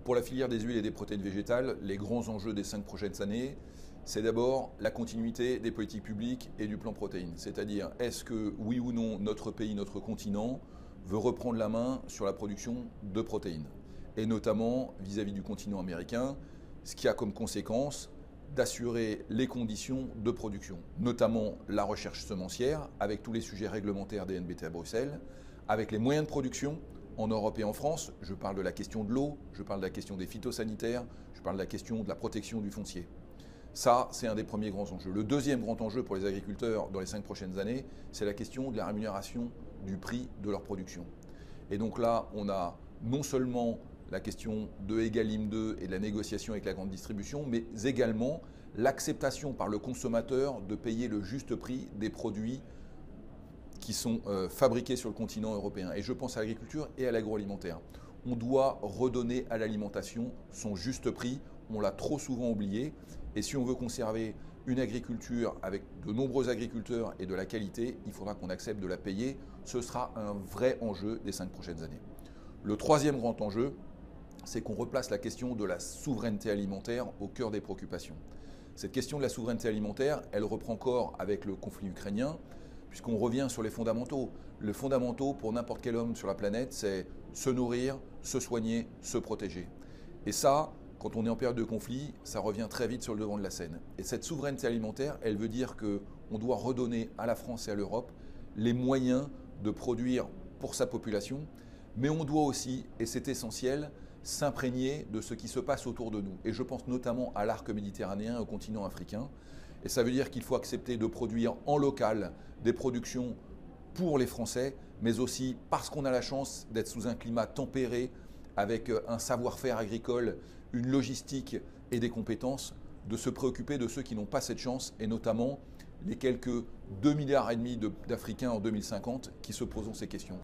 Pour la filière des huiles et des protéines végétales, les grands enjeux des 5 prochaines années, c'est d'abord la continuité des politiques publiques et du plan protéines. C'est-à-dire, est-ce que, oui ou non, notre pays, notre continent, veut reprendre la main sur la production de protéines, et notamment vis-à-vis du continent américain, ce qui a comme conséquence d'assurer les conditions de production, notamment la recherche semencière, avec tous les sujets réglementaires des NBT à Bruxelles, avec les moyens de production en Europe et en France. Je parle de la question de l'eau, je parle de la question des phytosanitaires, je parle de la question de la protection du foncier. Ça, c'est un des premiers grands enjeux. Le deuxième grand enjeu pour les agriculteurs dans les 5 prochaines années, c'est la question de la rémunération du prix de leur production. Et donc là, on a non seulement la question de Egalim 2 et de la négociation avec la grande distribution, mais également l'acceptation par le consommateur de payer le juste prix des produits qui sont fabriqués sur le continent européen. Et je pense à l'agriculture et à l'agroalimentaire. On doit redonner à l'alimentation son juste prix. On l'a trop souvent oublié. Et si on veut conserver une agriculture avec de nombreux agriculteurs et de la qualité, il faudra qu'on accepte de la payer. Ce sera un vrai enjeu des 5 prochaines années. Le troisième grand enjeu, c'est qu'on replace la question de la souveraineté alimentaire au cœur des préoccupations. Cette question de la souveraineté alimentaire, elle reprend corps avec le conflit ukrainien, puisqu'on revient sur les fondamentaux. Les fondamentaux pour n'importe quel homme sur la planète, c'est se nourrir, se soigner, se protéger. Et ça, quand on est en période de conflit, ça revient très vite sur le devant de la scène. Et cette souveraineté alimentaire, elle veut dire qu'on doit redonner à la France et à l'Europe les moyens de produire pour sa population, mais on doit aussi, et c'est essentiel, s'imprégner de ce qui se passe autour de nous. Et je pense notamment à l'arc méditerranéen, au continent africain. Et ça veut dire qu'il faut accepter de produire en local des productions pour les Français, mais aussi parce qu'on a la chance d'être sous un climat tempéré, avec un savoir-faire agricole, une logistique et des compétences, de se préoccuper de ceux qui n'ont pas cette chance, et notamment les quelques 2,5 milliards d'Africains en 2050 qui se poseront ces questions.